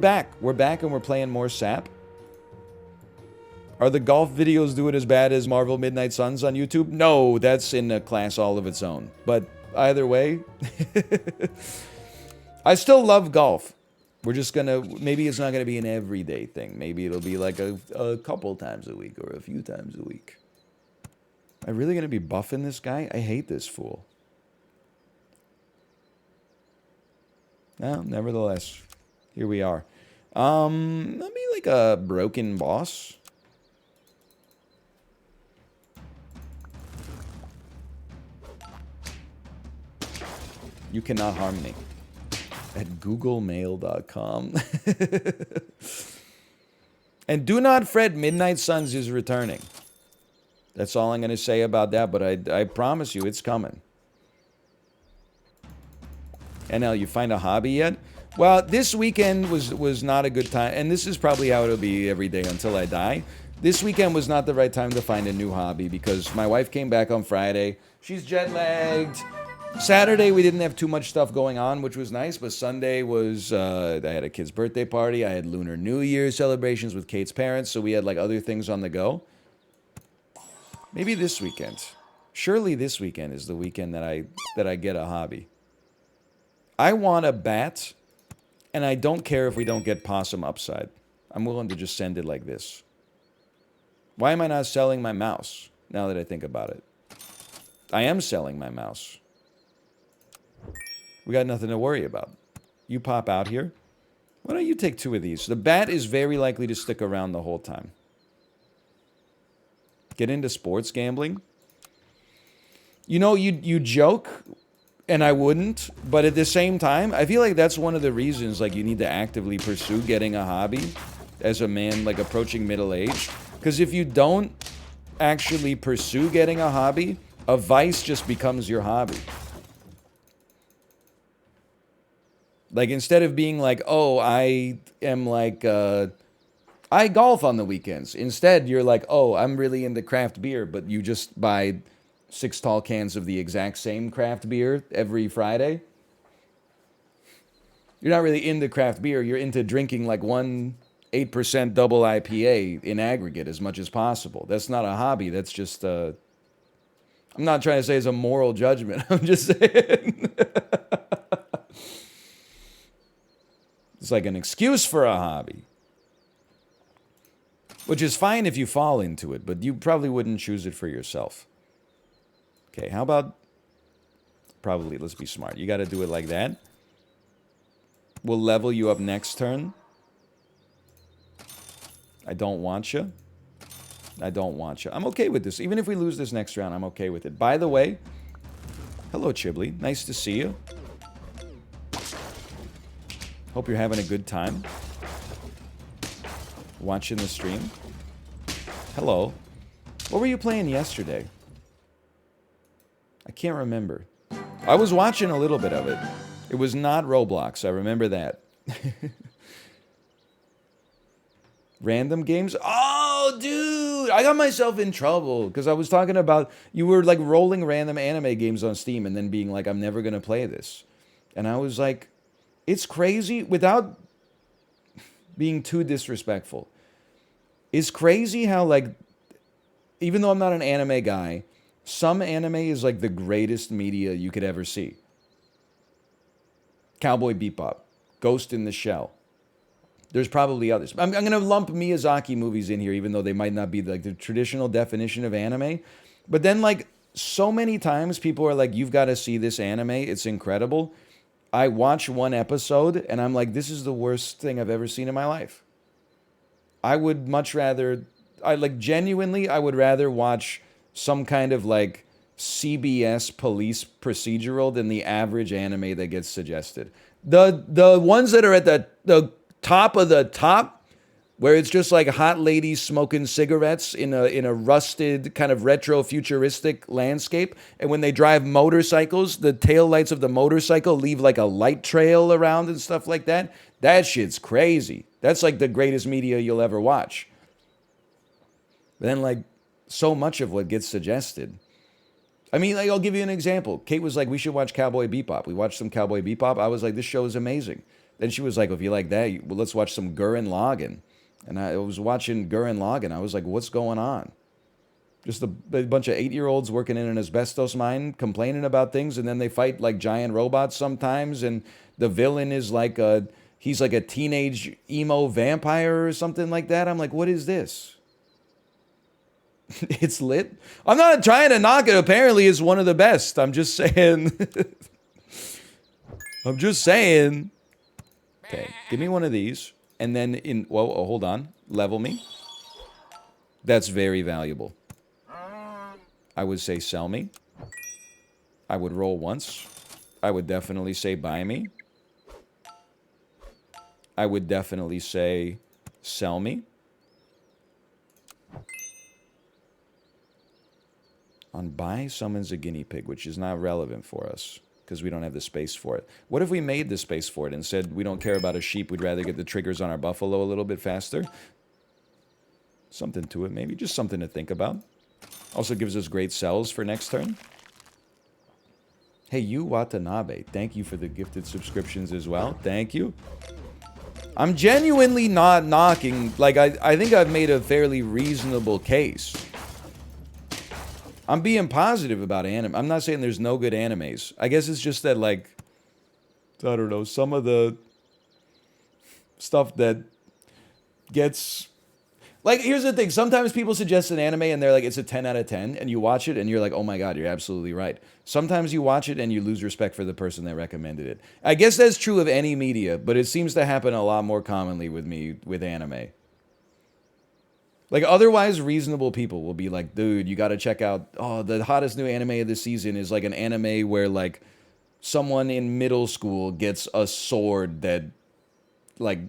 back. We're back and we're playing more SAP. Are the golf videos doing as bad as Marvel Midnight Suns on YouTube? No, that's in a class all of its own. But either way, I still love golf. We're just gonna, maybe it's not gonna be an everyday thing. Maybe it'll be like a couple times a week or a few times a week. Am I really gonna be buffing this guy? I hate this fool. Well, nevertheless, here we are. Maybe like a broken boss. You cannot harm me. At googlemail.com. And do not fret, Midnight Suns is returning. That's all I'm going to say about that, but I promise you it's coming. NL, you find a hobby yet? Well, this weekend was not a good time, and this is probably how it'll be every day until I die. This weekend was not the right time to find a new hobby because my wife came back on Friday. She's jet-lagged. Saturday, we didn't have too much stuff going on, which was nice, but Sunday was, I had a kid's birthday party. I had Lunar New Year celebrations with Kate's parents, so we had, like, other things on the go. Maybe this weekend. Surely this weekend is the weekend that I get a hobby. I want a bat, and I don't care if we don't get possum upside. I'm willing to just send it like this. Why am I not selling my mouse, now that I think about it? I am selling my mouse. We got nothing to worry about. You pop out here. Why don't you take 2 of these? The bat is very likely to stick around the whole time. Get into sports gambling. You know, you joke, and I wouldn't, but at the same time, I feel like that's one of the reasons, like, you need to actively pursue getting a hobby as a man, like, approaching middle age. Because if you don't actually pursue getting a hobby, a vice just becomes your hobby. Like, instead of being like, oh, I am like, I golf on the weekends. Instead, you're like, oh, I'm really into craft beer, but you just buy 6 tall cans of the exact same craft beer every Friday. You're not really into craft beer. You're into drinking like 8% double IPA in aggregate as much as possible. That's not a hobby. That's just, I'm not trying to say it's a moral judgment. I'm just saying. It's like an excuse for a hobby. Which is fine if you fall into it, but you probably wouldn't choose it for yourself. Okay, how about... Probably, let's be smart. You got to do it like that. We'll level you up next turn. I don't want you. I don't want you. I'm okay with this. Even if we lose this next round, I'm okay with it. By the way, hello, Chiblee. Nice to see you. Hope you're having a good time. Watching the stream. Hello. What were you playing yesterday? I can't remember. I was watching a little bit of it. It was not Roblox. I remember that. Random games? Oh, dude! I got myself in trouble because I was talking about... You were like rolling random anime games on Steam and then being like, I'm never going to play this. And I was like... It's crazy, without being too disrespectful. It's crazy how, like, even though I'm not an anime guy, some anime is like the greatest media you could ever see. Cowboy Bebop, Ghost in the Shell. There's probably others. I'm going to lump Miyazaki movies in here, even though they might not be like the traditional definition of anime. But then, like, so many times people are like, you've got to see this anime. It's incredible. I watch one episode, and I'm like, this is the worst thing I've ever seen in my life. I would much rather... genuinely, I would rather watch some kind of, like, CBS police procedural than the average anime that gets suggested. The ones that are at the top of the top, where it's just like hot ladies smoking cigarettes in a rusted kind of retro futuristic landscape, and when they drive motorcycles, the taillights of the motorcycle leave like a light trail around and stuff like that. That shit's crazy. That's like the greatest media you'll ever watch. But then, like, so much of what gets suggested. I mean, like, I'll give you an example. Kate was like, we should watch Cowboy Bebop. We watched some Cowboy Bebop. I was like, this show is amazing. Then she was like, if you like that, well, let's watch some Gurren Lagann. And I was watching Gurren Lagann. I was like, what's going on? Just a bunch of 8-year-olds working in an asbestos mine complaining about things, and then they fight like giant robots sometimes, and the villain is like he's like a teenage emo vampire or something like that. I'm like, what is this? It's lit. I'm not trying to knock it. Apparently it's one of the best. I'm just saying. I'm just saying. Okay, give me one of these. And then whoa, oh, hold on. Level me. That's very valuable. I would say sell me. I would roll once. I would definitely say buy me. I would definitely say sell me. On buy summons a guinea pig, which is not relevant for us because we don't have the space for it. What if we made the space for it and said we don't care about a sheep, we'd rather get the triggers on our buffalo a little bit faster? Something to it, maybe. Just something to think about. Also gives us great sells for next turn. Hey, you Watanabe, thank you for the gifted subscriptions as well. Thank you. I'm genuinely not knocking. Like, I think I've made a fairly reasonable case. I'm being positive about anime. I'm not saying there's no good animes. I guess it's just that, like, I don't know, some of the stuff that gets... Like, here's the thing. Sometimes people suggest an anime and they're like, it's a 10 out of 10. And you watch it and you're like, oh my God, you're absolutely right. Sometimes you watch it and you lose respect for the person that recommended it. I guess that's true of any media, but it seems to happen a lot more commonly with me with anime. Like, otherwise reasonable people will be like, dude, you got to check out, oh, the hottest new anime of the season is like an anime where like someone in middle school gets a sword that like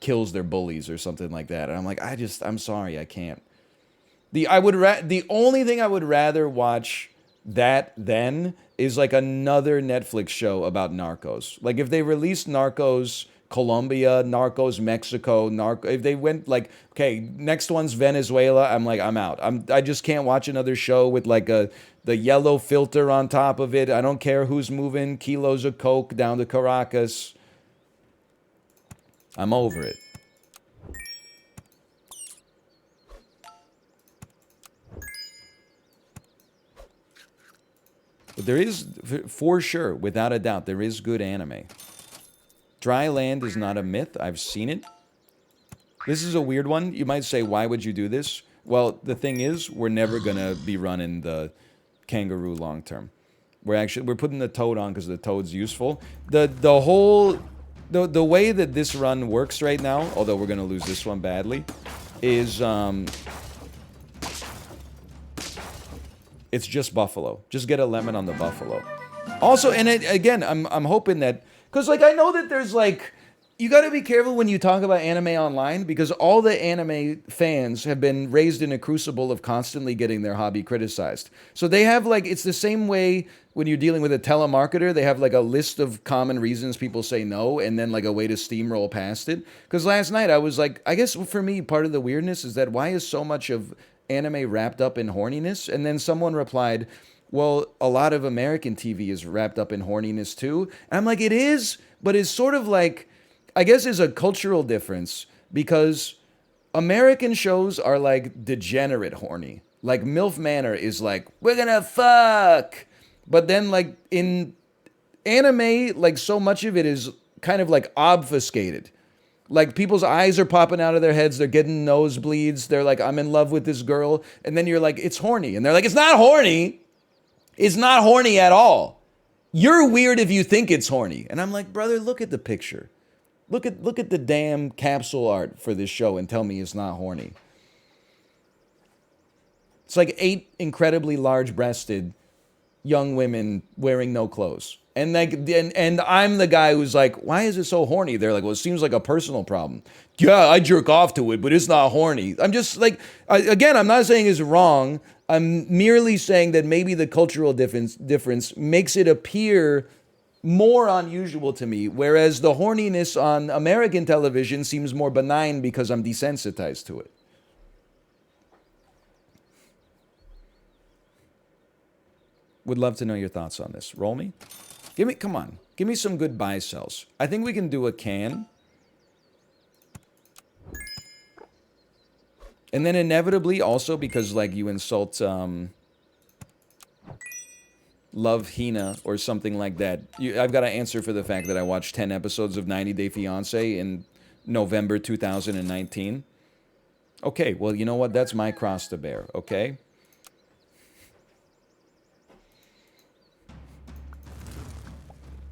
kills their bullies or something like that. And I'm like, I'm sorry, I can't. The only thing I would rather watch that then is like another Netflix show about Narcos. Like if they released Narcos Colombia, Narcos Mexico, if they went like, okay, next one's Venezuela, I'm like, I'm out. I just can't watch another show with like the yellow filter on top of it. I don't care who's moving kilos of coke down to Caracas. I'm over it. But there is, for sure, without a doubt, there is good anime. Dry land is not a myth. I've seen it. This is a weird one. You might say, why would you do this? Well, the thing is, we're never going to be running the kangaroo long term. We're putting the toad on because the toad's useful. The way that this run works right now, although we're going to lose this one badly, is it's just buffalo. Just get a lemon on the buffalo. Also, and again, I'm hoping that, because like I know that there's like, you got to be careful when you talk about anime online because all the anime fans have been raised in a crucible of constantly getting their hobby criticized. So they have like, it's the same way when you're dealing with a telemarketer, they have like a list of common reasons people say no and then like a way to steamroll past it. Because last night I was like, I guess for me, part of the weirdness is that why is so much of anime wrapped up in horniness? And then someone replied, well, a lot of American TV is wrapped up in horniness too. And I'm like, it is, but it's sort of like, I guess is a cultural difference because American shows are like degenerate horny. Like MILF Manor is like, we're gonna fuck. But then like in anime, like so much of it is kind of like obfuscated. Like people's eyes are popping out of their heads. They're getting nosebleeds. They're like, I'm in love with this girl. And then you're like, it's horny. And they're like, it's not horny. It's not horny at all. You're weird if you think it's horny. And I'm like, brother, look at the picture. Look at the damn capsule art for this show and tell me it's not horny. It's like 8 incredibly large-breasted young women wearing no clothes. And like and I'm the guy who's like, why is it so horny? They're like, well, it seems like a personal problem. Yeah, I jerk off to it, but it's not horny. I'm just like, again, I'm not saying it's wrong. I'm merely saying that maybe the cultural difference makes it appear more unusual to me, whereas the horniness on American television seems more benign because I'm desensitized to it. Would love to know your thoughts on this. Roll me. Come on. Give me some good buy sells. I think we can do a can. And then inevitably also because like you insult Love Hina or something like that. I've got to answer for the fact that I watched 10 episodes of 90 Day Fiancé in November 2019. Okay, well, you know what? That's my cross to bear, okay?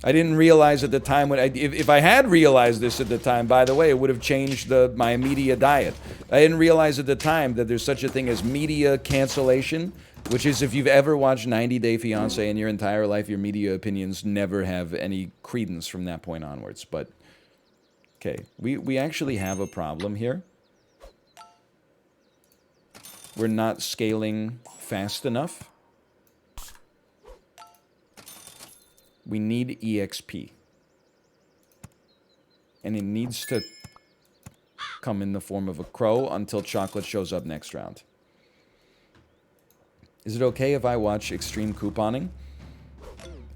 I didn't realize at the time when if I had realized this at the time, by the way, it would have changed my media diet. I didn't realize at the time that there's such a thing as media cancellation, which is if you've ever watched 90 Day Fiancé in your entire life, your media opinions never have any credence from that point onwards. But okay, we actually have a problem here. We're not scaling fast enough. We need EXP. And it needs to come in the form of a crow until chocolate shows up next round. Is it okay if I watch extreme couponing?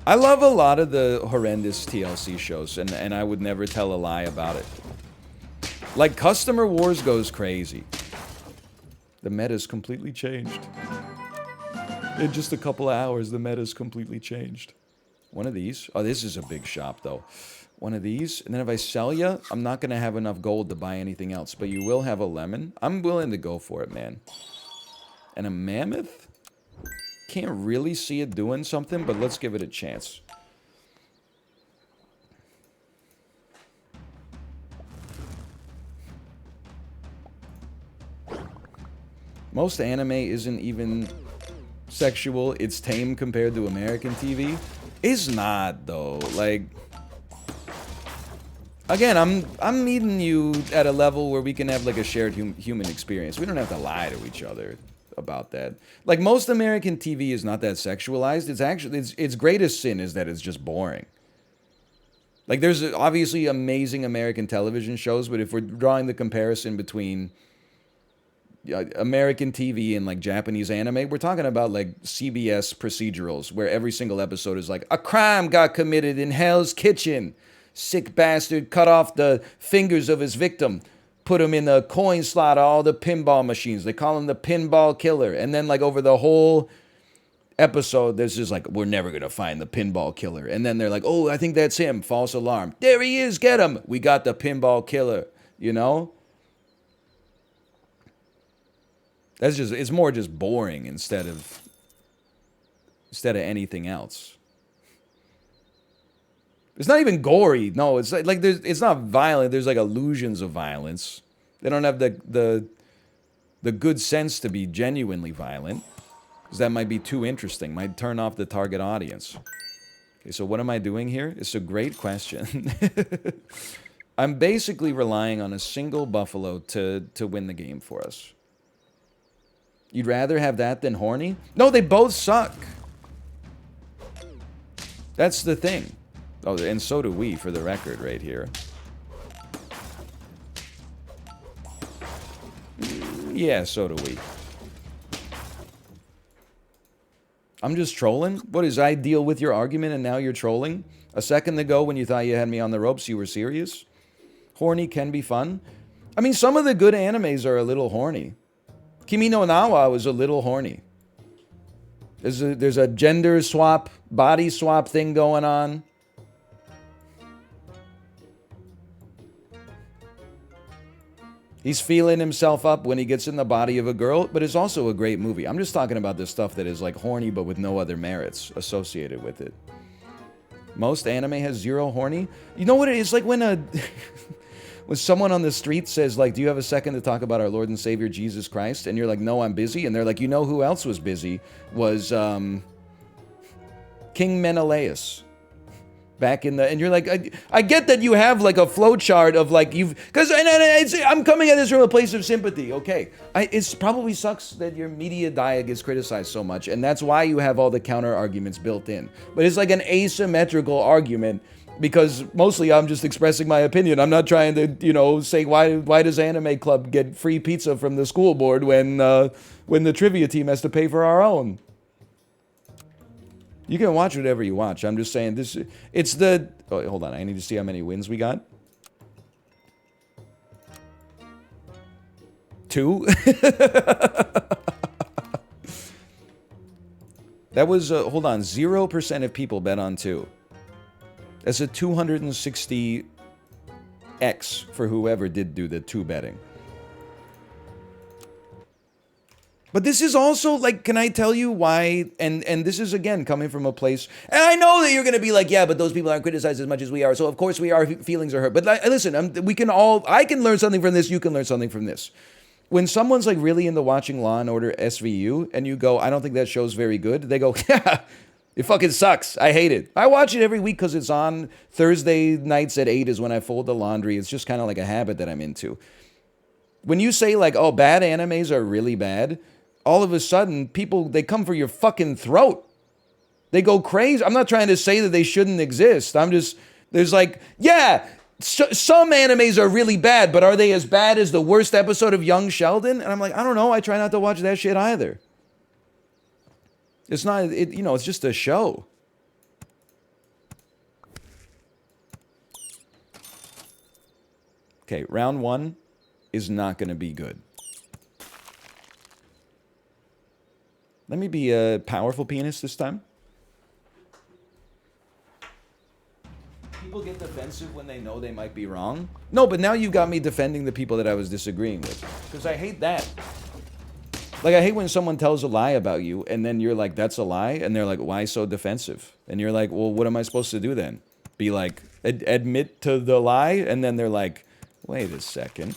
I love a lot of the horrendous TLC shows, and I would never tell a lie about it. Like, Customer Wars goes crazy. The meta's completely changed. In just a couple of hours, the meta's completely changed. One of these. Oh, this is a big shop, though. One of these. And then if I sell you, I'm not going to have enough gold to buy anything else. But you will have a lemon. I'm willing to go for it, man. And a mammoth? Can't really see it doing something, but let's give it a chance. Most anime isn't even sexual. It's tame compared to American TV. It's not, though. Like, again, I'm meeting you at a level where we can have like a shared human experience. We don't have to lie to each other about that. Like, most American TV is not that sexualized. It's actually its greatest sin is that it's just boring. Like, there's obviously amazing American television shows, but if we're drawing the comparison between American TV and like Japanese anime, we're talking about like CBS procedurals where every single episode is like, a crime got committed in Hell's Kitchen. Sick bastard cut off the fingers of his victim, put him in the coin slot of all the pinball machines. They call him the pinball killer. And then like over the whole episode, there's just like, we're never going to find the pinball killer. And then they're like, oh, I think that's him. False alarm. There he is. Get him. We got the pinball killer, you know? That's just, it's more just boring instead of anything else. It's not even gory. No, it's like there's, it's not violent. There's like illusions of violence. They don't have the good sense to be genuinely violent, because that might be too interesting. Might turn off the target audience. Okay, so what am I doing here? It's a great question. I'm basically relying on a single buffalo to win the game for us. You'd rather have that than horny? No, they both suck. That's the thing. Oh, and so do we, for the record, right here. Yeah, so do we. I'm just trolling? What is, I deal with your argument and now you're trolling? A second ago when you thought you had me on the ropes, you were serious? Horny can be fun. I mean, some of the good animes are a little horny. Kimi no Nawa was a little horny. There's a gender swap, body swap thing going on. He's feeling himself up when he gets in the body of a girl, but it's also a great movie. I'm just talking about the stuff that is like horny but with no other merits associated with it. Most anime has zero horny. You know what it is like when when someone on the street says like, do you have a second to talk about our Lord and Savior Jesus Christ? And you're like, no, I'm busy. And they're like, you know who else was busy? Was King Menelaus. Back in the, and you're like, I get that you have like a flow chart of like because I'm coming at this from a place of sympathy. Okay, it probably sucks that your media diet gets criticized so much, and that's why you have all the counter arguments built in. But it's like an asymmetrical argument because mostly I'm just expressing my opinion. I'm not trying to say why does Anime Club get free pizza from the school board when the trivia team has to pay for our own. You can watch whatever you watch. I'm just saying this. It's the. Oh, hold on. I need to see how many wins we got. 2. That was. Hold on. 0% of people bet on 2. That's a 260x for whoever did do the 2 betting. But this is also, like, can I tell you why, and this is, again, coming from a place, and I know that you're going to be like, yeah, but those people aren't criticized as much as we are, so of course our feelings are hurt. But listen, I can learn something from this, you can learn something from this. When someone's, like, really into watching Law and Order SVU, and you go, I don't think that show's very good, they go, yeah, it fucking sucks. I hate it. I watch it every week because it's on Thursday nights at 8 is when I fold the laundry. It's just kind of like a habit that I'm into. When you say, like, oh, bad animes are really bad, all of a sudden, people, they come for your fucking throat. They go crazy. I'm not trying to say that they shouldn't exist. I'm just, there's like, yeah, some animes are really bad, but are they as bad as the worst episode of Young Sheldon? And I'm like, I don't know. I try not to watch that shit either. It's not, it's just a show. Okay, round 1 is not going to be good. Let me be a powerful penis this time. People get defensive when they know they might be wrong. No, but now you've got me defending the people that I was disagreeing with. Because I hate that. Like, I hate when someone tells a lie about you, and then you're like, that's a lie? And they're like, why so defensive? And you're like, well, what am I supposed to do then? Be like, admit to the lie? And then they're like, wait a second.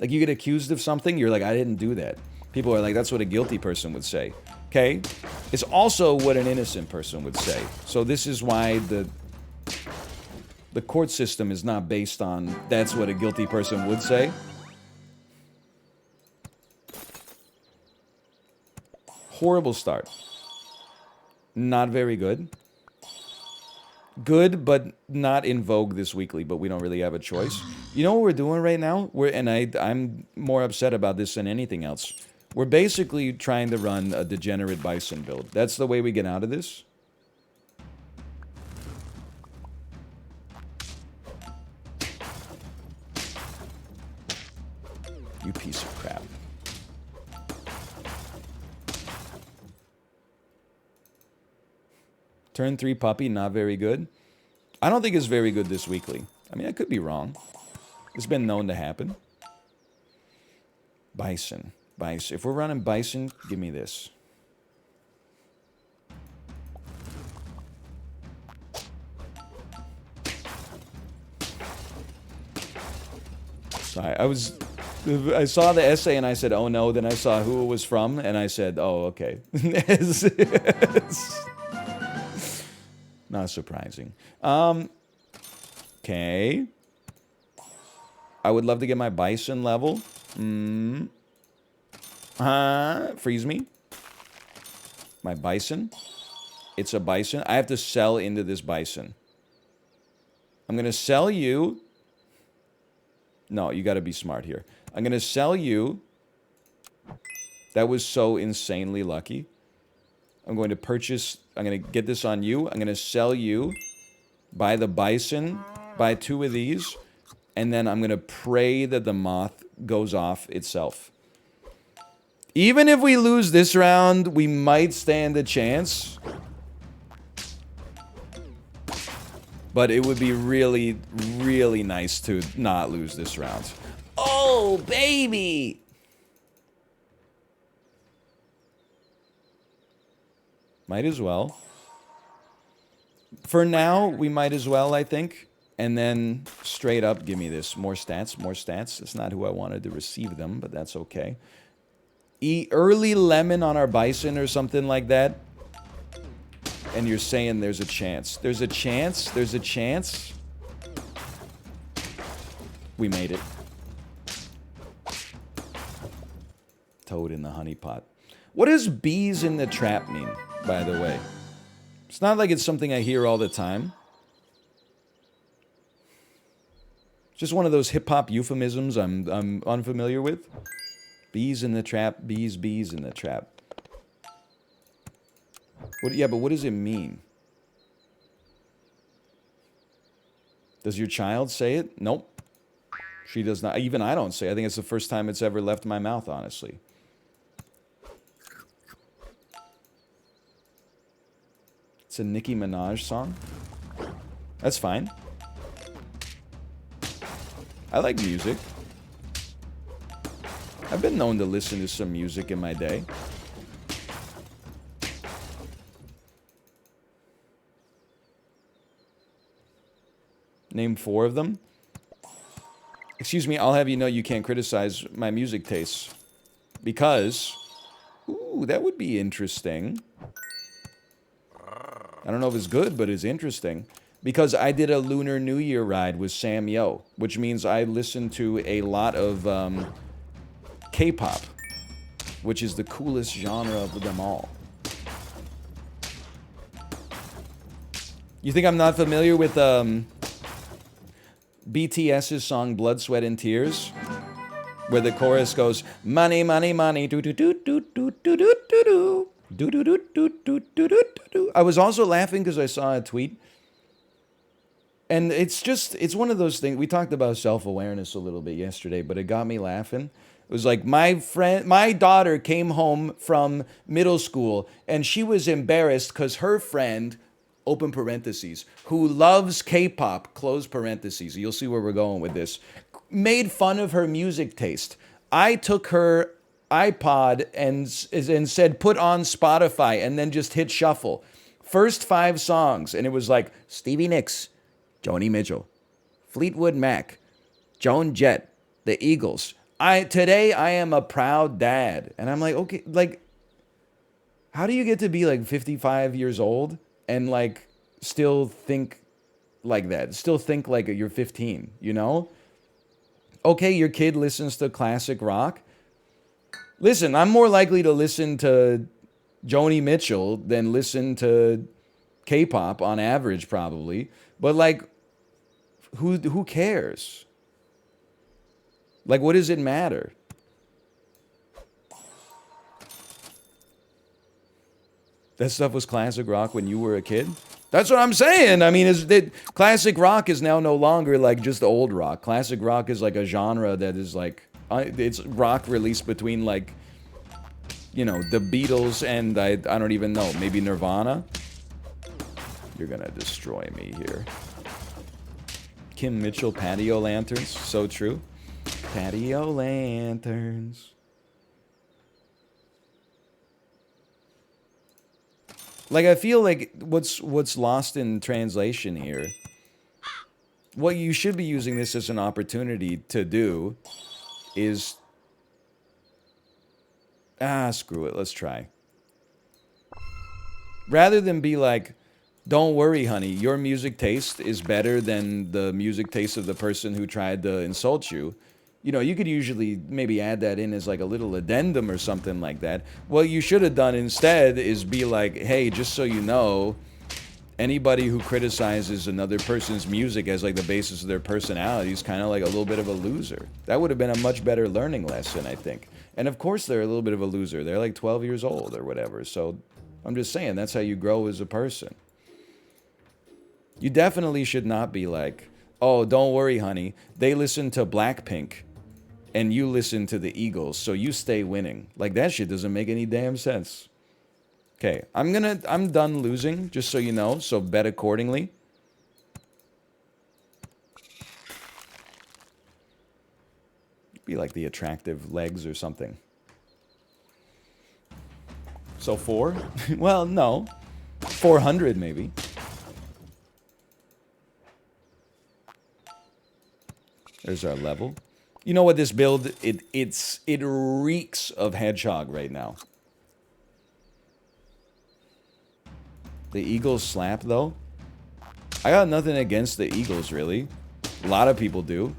Like, you get accused of something, you're like, I didn't do that. People are like, that's what a guilty person would say. Okay? It's also what an innocent person would say. So this is why the court system is not based on that's what a guilty person would say. Horrible start. Not very good. Good, but not in vogue this weekly, but we don't really have a choice. You know what we're doing right now? I'm more upset about this than anything else. We're basically trying to run a degenerate bison build. That's the way we get out of this. You piece of crap. Turn 3 puppy, not very good. I don't think it's very good this weekly. I mean, I could be wrong. It's been known to happen. Bison. Bison. If we're running bison, give me this. Sorry, I saw the essay and I said, oh no, then I saw who it was from and I said, oh, okay. Not surprising. Okay. I would love to get my bison level. Freeze me. My bison. It's a bison. I have to sell into this bison. I'm going to sell you. No, you got to be smart here. I'm going to sell you. That was so insanely lucky. I'm going to purchase. I'm going to get this on you. I'm going to sell you. Buy the bison. Buy 2 of these. And then I'm going to pray that the moth goes off itself. Even if we lose this round, we might stand a chance. But it would be really, really nice to not lose this round. Oh, baby! Might as well. For now, we might as well, I think. And then, straight up, give me this. More stats, more stats. It's not who I wanted to receive them, but that's okay. Early lemon on our bison or something like that. And you're saying there's a chance. There's a chance. There's a chance. We made it. Toad in the honey pot. What does bees in the trap mean, by the way? It's not like it's something I hear all the time. It's just one of those hip-hop euphemisms I'm unfamiliar with. Bees in the trap. Bees in the trap. What, yeah, but what does it mean? Does your child say it? Nope. She does not. Even I don't say it. I think it's the first time it's ever left my mouth, honestly. It's a Nicki Minaj song. That's fine. I like music. I've been known to listen to some music in my day. Name 4 of them. Excuse me, I'll have you know you can't criticize my music tastes. Because... Ooh, that would be interesting. I don't know if it's good, but it's interesting. Because I did a Lunar New Year ride with Sam Yo, which means I listened to a lot of K-pop, which is the coolest genre of them all. You think I'm not familiar with BTS's song Blood, Sweat, and Tears? Where the chorus goes, money, money, money, do do do do do do do do do. Do, do, do, do, do, do, do, do. I was also laughing because I saw a tweet. And it's one of those things. We talked about self-awareness a little bit yesterday, but it got me laughing. It was like my daughter came home from middle school and she was embarrassed because her friend, open parentheses, who loves K-pop, close parentheses, you'll see where we're going with this, made fun of her music taste. I took her iPod and said, put on Spotify, and then just hit shuffle. First 5 songs, and it was like Stevie Nicks, Joni Mitchell, Fleetwood Mac, Joan Jett, the Eagles. Today I am a proud dad. And I'm like, okay, like, how do you get to be like 55 years old and like still think like that? Still think like you're 15, you know? Okay, your kid listens to classic rock. Listen, I'm more likely to listen to Joni Mitchell than listen to K-pop on average, probably. But like, who cares? Like, what does it matter? That stuff was classic rock when you were a kid? That's what I'm saying. I mean, classic rock is now no longer like just old rock. Classic rock is like a genre that is like, it's rock released between like, you know, the Beatles and I don't even know, maybe Nirvana. You're gonna destroy me here. Kim Mitchell, patio lanterns, so true. Patio lanterns. Like, I feel like what's lost in translation here, what you should be using this as an opportunity to do is... screw it, let's try. Rather than be like, don't worry, honey, your music taste is better than the music taste of the person who tried to insult you. You know, you could usually maybe add that in as like a little addendum or something like that. What you should have done instead is be like, hey, just so you know, anybody who criticizes another person's music as like the basis of their personality is kind of like a little bit of a loser. That would have been a much better learning lesson, I think. And of course they're a little bit of a loser. They're like 12 years old or whatever. So I'm just saying, that's how you grow as a person. You definitely should not be like, oh, don't worry, honey. They listen to Blackpink and you listen to the Eagles, so you stay winning. Like, that shit doesn't make any damn sense. Okay, I'm done losing, just so you know, so bet accordingly. Be like the attractive legs or something. So 4? Well, no. 400 maybe. There's our level. You know what, this build, it reeks of Hedgehog right now. The Eagles slap, though. I got nothing against the Eagles, really. A lot of people do.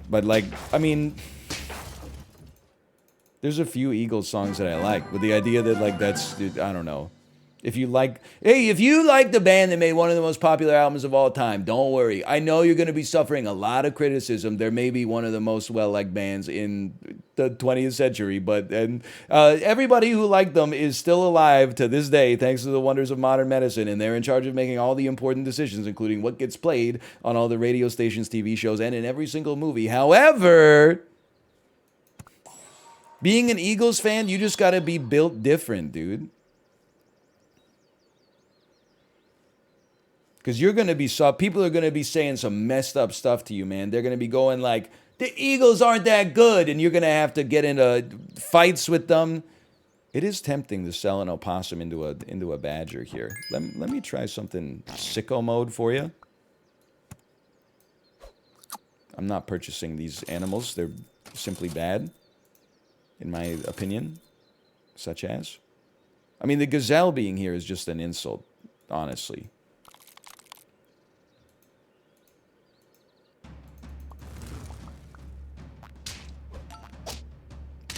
But, like, I mean... There's a few Eagles songs that I like. But the idea that, like, that's... I don't know. If you like, hey, if you like the band that made one of the most popular albums of all time, don't worry. I know you're going to be suffering a lot of criticism. They're maybe one of the most well-liked bands in the 20th century, but everybody who liked them is still alive to this day thanks to the wonders of modern medicine, and they're in charge of making all the important decisions, including what gets played on all the radio stations, TV shows, and in every single movie. However, being an Eagles fan, you just got to be built different, dude. Because you're going to be people are going to be saying some messed up stuff to you, man. They're going to be going like, the Eagles aren't that good, and you're going to have to get into fights with them. It is tempting to sell an opossum into a badger here. Let me try something sicko mode for you. I'm not purchasing these animals. They're simply bad, in my opinion. Such as? I mean, the gazelle being here is just an insult, honestly.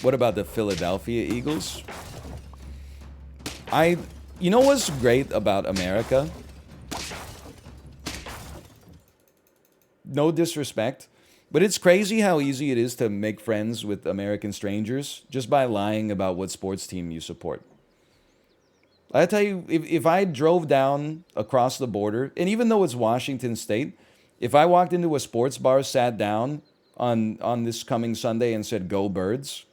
What about the Philadelphia Eagles? You know what's great about America? No disrespect, but it's crazy how easy it is to make friends with American strangers just by lying about what sports team you support. I tell you, if I drove down across the border, and even though it's Washington State, if I walked into a sports bar, sat down on this coming Sunday and said, "Go Birds,"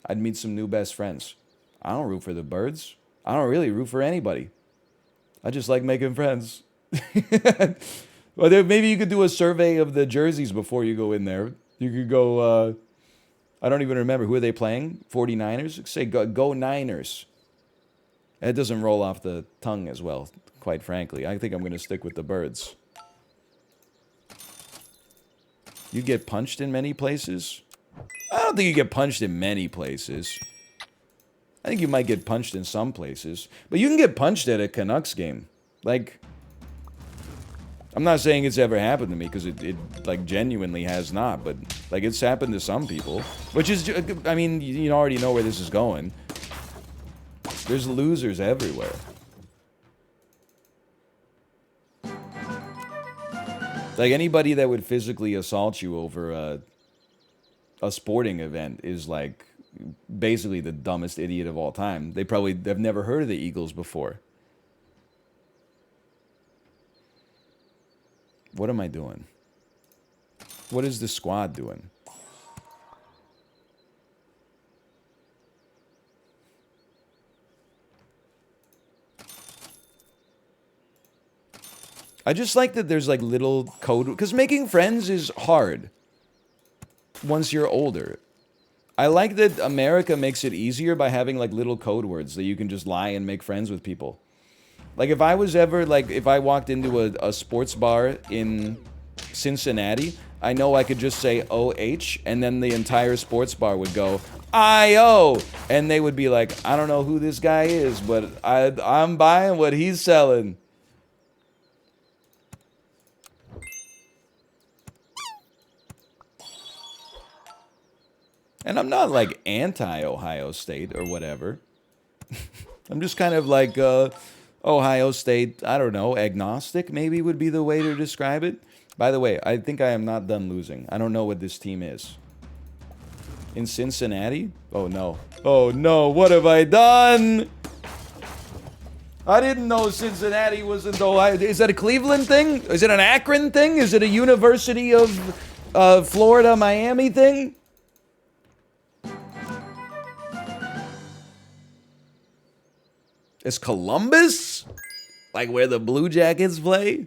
I'd meet some new best friends. I don't root for the Birds. I don't really root for anybody. I just like making friends. Well, maybe you could do a survey of the jerseys before you go in there. You could go, I don't even remember. Who are they playing? 49ers? Say, go Niners. That doesn't roll off the tongue as well, quite frankly. I think I'm going to stick with the Birds. You get punched in many places? I don't think you get punched in many places. I think you might get punched in some places. But you can get punched at a Canucks game. Like, I'm not saying it's ever happened to me, because it like, genuinely has not. But, like, it's happened to some people. Which is, I mean, you already know where this is going. There's losers everywhere. Like, anybody that would physically assault you over a sporting event is, like, basically the dumbest idiot of all time. They probably have never heard of the Eagles before. What am I doing? What is the squad doing? I just like that there's, like, little code, because making friends is hard once you're older. I like that America makes it easier by having, like, little code words that you can just lie and make friends with people. Like, if I was ever, like, if I walked into a sports bar in Cincinnati, I know I could just say OH, and then the entire sports bar would go, IO! And they would be like, I don't know who this guy is, but I'm buying what he's selling. And I'm not, like, anti-Ohio State or whatever. I'm just kind of like, Ohio State, I don't know, agnostic maybe would be the way to describe it. By the way, I think I am not done losing. I don't know what this team is. In Cincinnati? Oh, no. Oh, no, what have I done? I didn't know Cincinnati was in Ohio. Is that a Cleveland thing? Is it an Akron thing? Is it a University of Florida, Miami thing? Is Columbus? Like where the Blue Jackets play?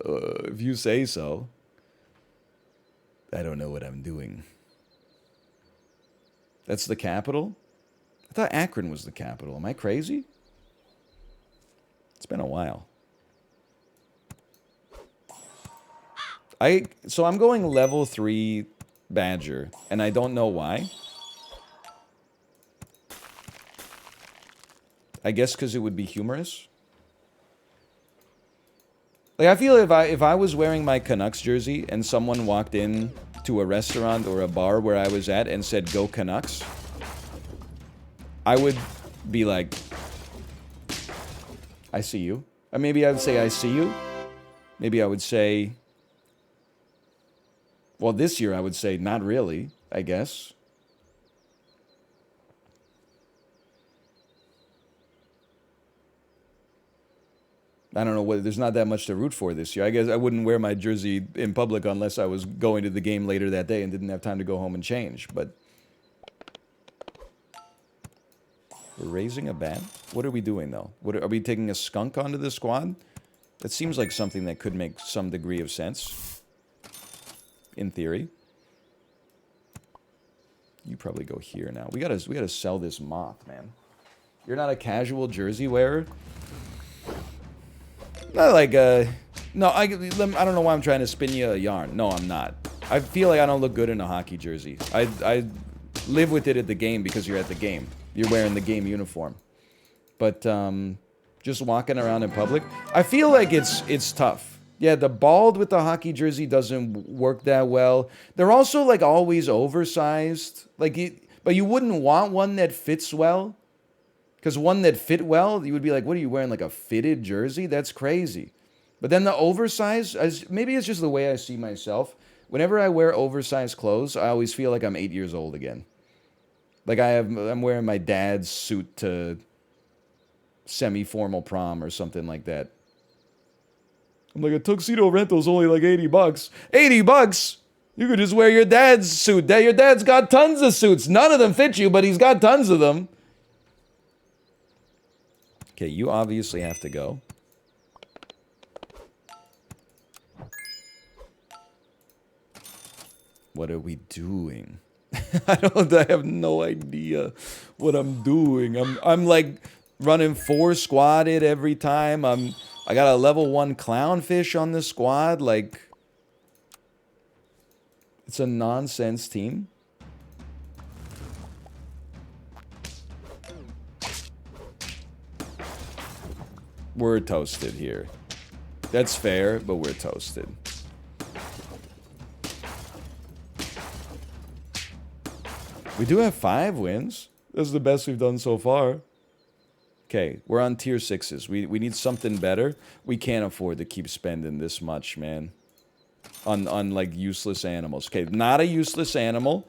If you say so. I don't know what I'm doing. That's the capital? I thought Akron was the capital. Am I crazy? It's been a while. So I'm going level 3 Badger, and I don't know why. I guess because it would be humorous. Like, I feel if I was wearing my Canucks jersey and someone walked in to a restaurant or a bar where I was at and said, "Go Canucks," I would be like, I see you. Or maybe I would say, I see you. Maybe I would say, well, this year I would say, not really, I guess. I don't know what, there's not that much to root for this year. I guess I wouldn't wear my jersey in public unless I was going to the game later that day and didn't have time to go home and change. But we're raising a bat? What are we doing, though? Are we taking a skunk onto the squad? That seems like something that could make some degree of sense. In theory. You probably go here now. We gotta sell this moth, man. You're not a casual jersey wearer? Not like no, I don't know why I'm trying to spin you a yarn. No, I'm not. I feel like I don't look good in a hockey jersey. I live with it at the game because you're at the game. You're wearing the game uniform. But just walking around in public, I feel like it's tough. Yeah, the bald with the hockey jersey doesn't work that well. They're also like always oversized. But you wouldn't want one that fits well. Because one that fit well, you would be like, what are you wearing, like a fitted jersey? That's crazy. But then the oversized, maybe it's just the way I see myself. Whenever I wear oversized clothes, I always feel like I'm 8 years old again. Like I'm wearing my dad's suit to semi-formal prom or something like that. I'm like, a tuxedo rental's only like $80. $80? You could just wear your dad's suit. Your dad's got tons of suits. None of them fit you, but he's got tons of them. Okay, you obviously have to go. What are we doing? I have no idea what I'm doing. I'm like running 4 squatted every time. I got a level 1 clownfish on the squad. Like, it's a nonsense team. We're toasted here. That's fair, but we're toasted. We do have 5 wins. That's the best we've done so far. Okay, we're on tier 6s. We need something better. We can't afford to keep spending this much, man. On like useless animals. Okay, not a useless animal.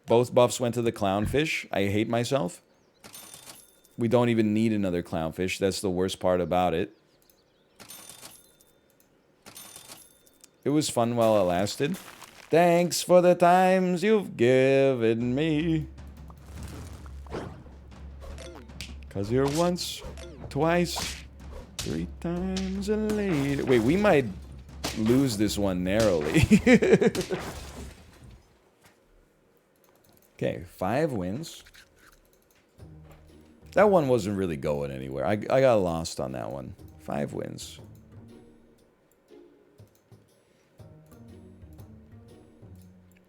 Both buffs went to the clownfish. I hate myself. We don't even need another clownfish. That's the worst part about it. It was fun while it lasted. Thanks for the times you've given me. 'Cause you're once, twice, 3 times a lady. Wait, we might lose this one narrowly. Okay, 5 wins. That one wasn't really going anywhere. I got lost on that one. 5 wins.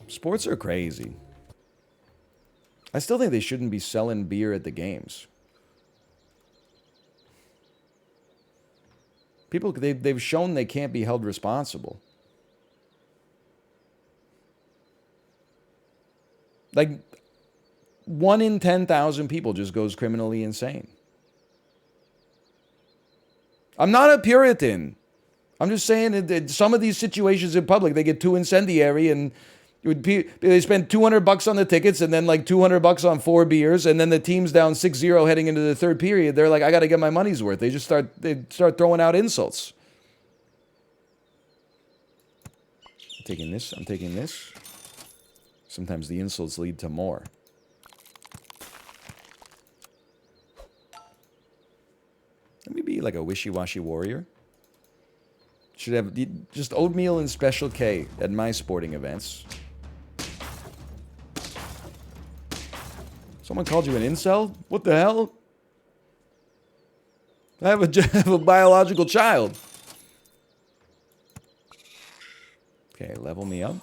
Sports are crazy. I still think they shouldn't be selling beer at the games. People, they've shown they can't be held responsible. Like, 1 in 10,000 people just goes criminally insane. I'm not a Puritan. I'm just saying that some of these situations in public, they get too incendiary and they spend $200 on the tickets and then like $200 on 4 beers, and then the team's down 6-0 heading into the 3rd period. They're like, I got to get my money's worth. They start throwing out insults. I'm taking this. I'm taking this. Sometimes the insults lead to more. Let me be like a wishy-washy warrior. Should have just oatmeal and Special K at my sporting events. Someone called you an incel? What the hell? I have a biological child. Okay, level me up.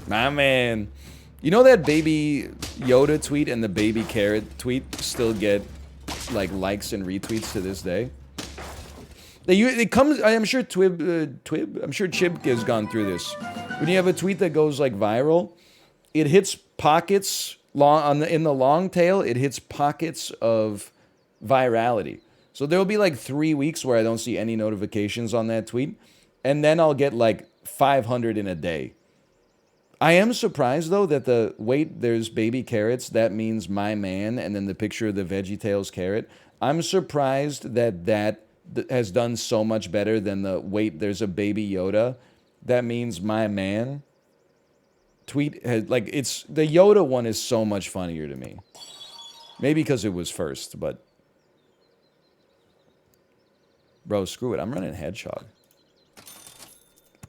My man. You know that baby Yoda tweet and the baby carrot tweet still get like likes and retweets to this day? It comes. I'm sure I'm sure Chib has gone through this. When you have a tweet that goes like viral, it hits pockets in the long tail. It hits pockets of virality. So there will be like 3 weeks where I don't see any notifications on that tweet, and then I'll get like 500 in a day. I am surprised though that there's baby carrots. That means my man, and then the picture of the VeggieTales carrot. I'm surprised that has done so much better than there's a baby Yoda. That means my man. Tweet has it's the Yoda one is so much funnier to me. Maybe because it was first, but bro, screw it. I'm running hedgehog.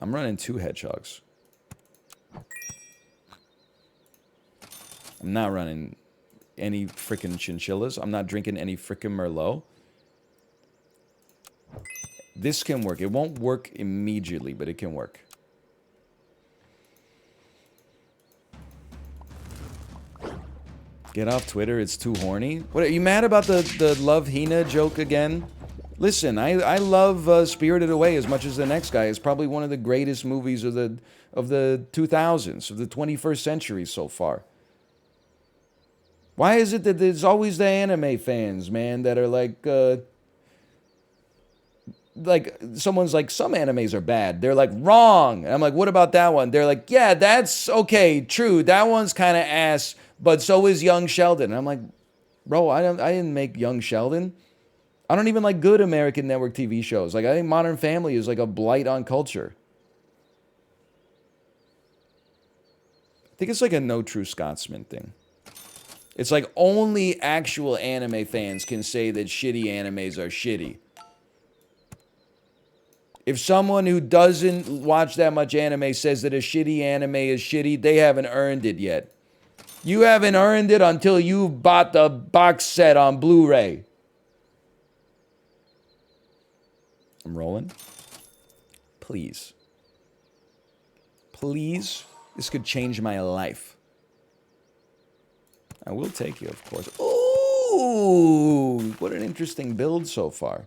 I'm running 2 hedgehogs. I'm not running any freaking chinchillas. I'm not drinking any freaking Merlot. This can work. It won't work immediately, but it can work. Get off Twitter. It's too horny. What, are you mad about the Love Hina joke again? Listen, I love Spirited Away as much as the next guy. It's probably one of the greatest movies of the 2000s, of the 21st century so far. Why is it that there's always the anime fans, man, that are like someone's like, some animes are bad. They're like, wrong. And I'm like, what about that one? They're like, yeah, that's okay, true. That one's kind of ass, but so is Young Sheldon. And I'm like, bro, I didn't make Young Sheldon. I don't even like good American network TV shows. Like, I think Modern Family is like a blight on culture. I think it's like a No True Scotsman thing. It's like only actual anime fans can say that shitty animes are shitty. If someone who doesn't watch that much anime says that a shitty anime is shitty, they haven't earned it yet. You haven't earned it until you've bought the box set on Blu-ray. I'm rolling. Please. Please. This could change my life. I will take you, of course. Ooh, what an interesting build so far.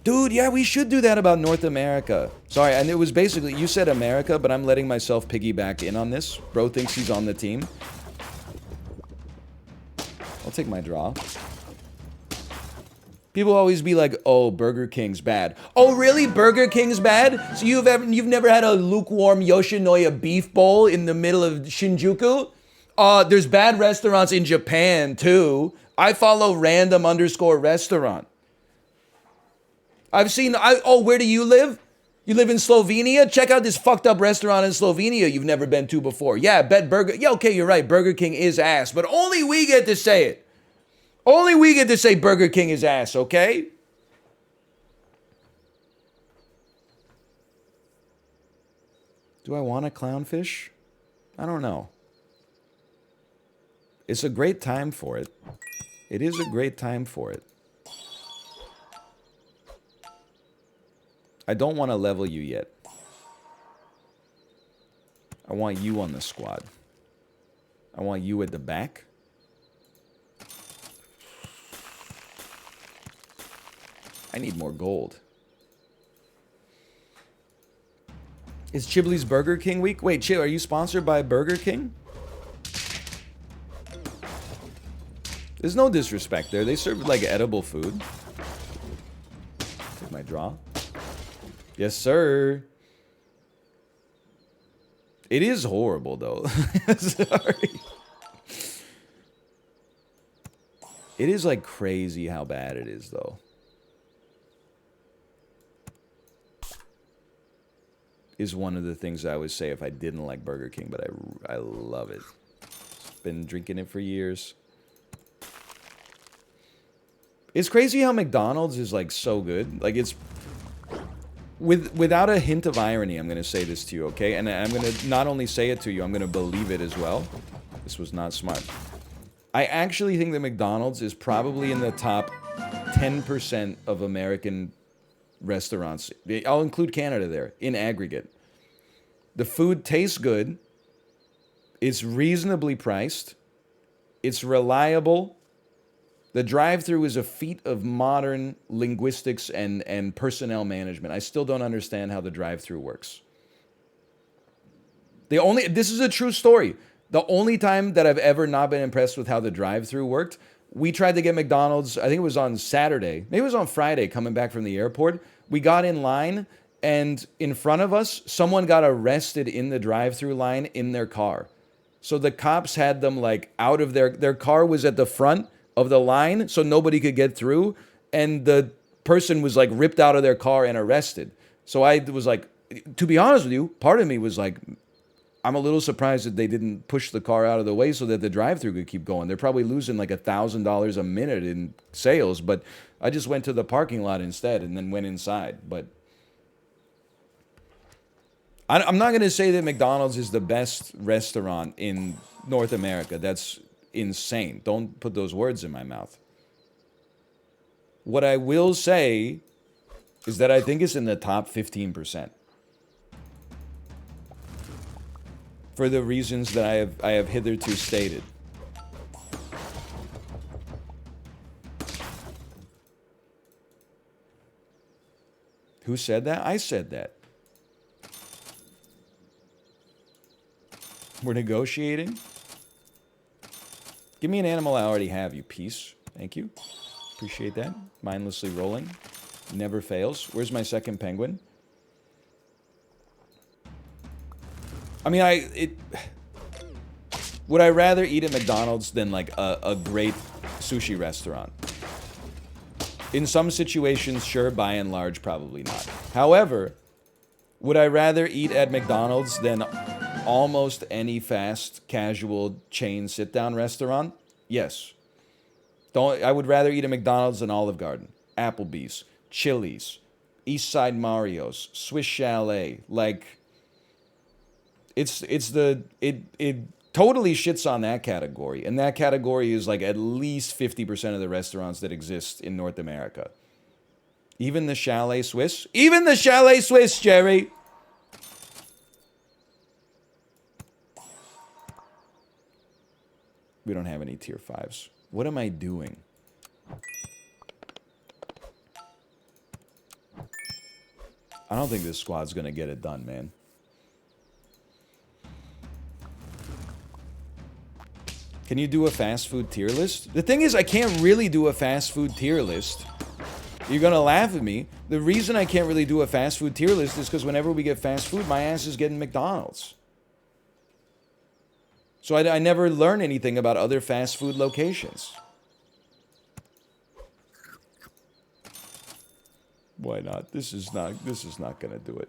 Dude, yeah, we should do that about North America. Sorry, and it was basically, you said America, but I'm letting myself piggyback in on this. Bro thinks he's on the team. I'll take my draw. People always be like, oh, Burger King's bad. Oh, really? Burger King's bad? So you've never had a lukewarm Yoshinoya beef bowl in the middle of Shinjuku? There's bad restaurants in Japan, too. I follow random_restaurant. I've seen, where do you live? You live in Slovenia? Check out this fucked up restaurant in Slovenia you've never been to before. Yeah, yeah, okay, you're right. Burger King is ass, but only we get to say it. Only we get to say Burger King is ass, okay? Do I want a clownfish? I don't know. It's a great time for it. It is a great time for it. I don't want to level you yet. I want you on the squad. I want you at the back. I need more gold. Is Chibley's Burger King week? Wait, Chib, are you sponsored by Burger King? There's no disrespect there. They serve like edible food. Take my draw. Yes, sir. It is horrible, though. Sorry. It is like crazy how bad it is, though. Is one of the things I would say if I didn't like Burger King, but I love it. Been drinking it for years. It's crazy how McDonald's is like so good. Like it's without a hint of irony, I'm gonna say this to you, okay? And I'm gonna not only say it to you, I'm gonna believe it as well. This was not smart. I actually think that McDonald's is probably in the top 10% of American restaurants. I'll include Canada there in aggregate. The food tastes good. It's reasonably priced. It's reliable. The drive-through is a feat of modern linguistics and personnel management. I still don't understand how the drive-through works. This is a true story. The only time that I've ever not been impressed with how the drive-through worked, we tried to get McDonald's, I think it was on Saturday, maybe it was on Friday coming back from the airport. We got in line, and in front of us, someone got arrested in the drive-through line in their car. So the cops had them like out of their car was at the front of the line so nobody could get through, and the person was like ripped out of their car and arrested. So I was like, to be honest with you, part of me was like, I'm a little surprised that they didn't push the car out of the way so that the drive-through could keep going. They're probably losing like $1,000 a minute in sales, but I just went to the parking lot instead and then went inside. But I'm not going to say that McDonald's is the best restaurant in North America. That's insane. Don't put those words in my mouth. What I will say is that I think it's in the top 15%. For the reasons that I have hitherto stated. Who said that? I said that. We're negotiating? Give me an animal I already have, you piece. Thank you. Appreciate that. Mindlessly rolling. Never fails. Where's my second penguin? I mean, would I rather eat at McDonald's than like a great sushi restaurant? In some situations, sure. By and large, probably not. However, would I rather eat at McDonald's than almost any fast, casual chain sit-down restaurant? Yes. I would rather eat at McDonald's than Olive Garden, Applebee's, Chili's, East Side Mario's, Swiss Chalet. Like, it totally shits on that category. And that category is like at least 50% of the restaurants that exist in North America. Even the Chalet Swiss? Even the Chalet Swiss, Jerry! We don't have any tier 5s. What am I doing? I don't think this squad's gonna get it done, man. Can you do a fast food tier list? The thing is, I can't really do a fast food tier list. You're gonna laugh at me. The reason I can't really do a fast food tier list is because whenever we get fast food, my ass is getting McDonald's. So I never learn anything about other fast food locations. Why not? This is not gonna do it.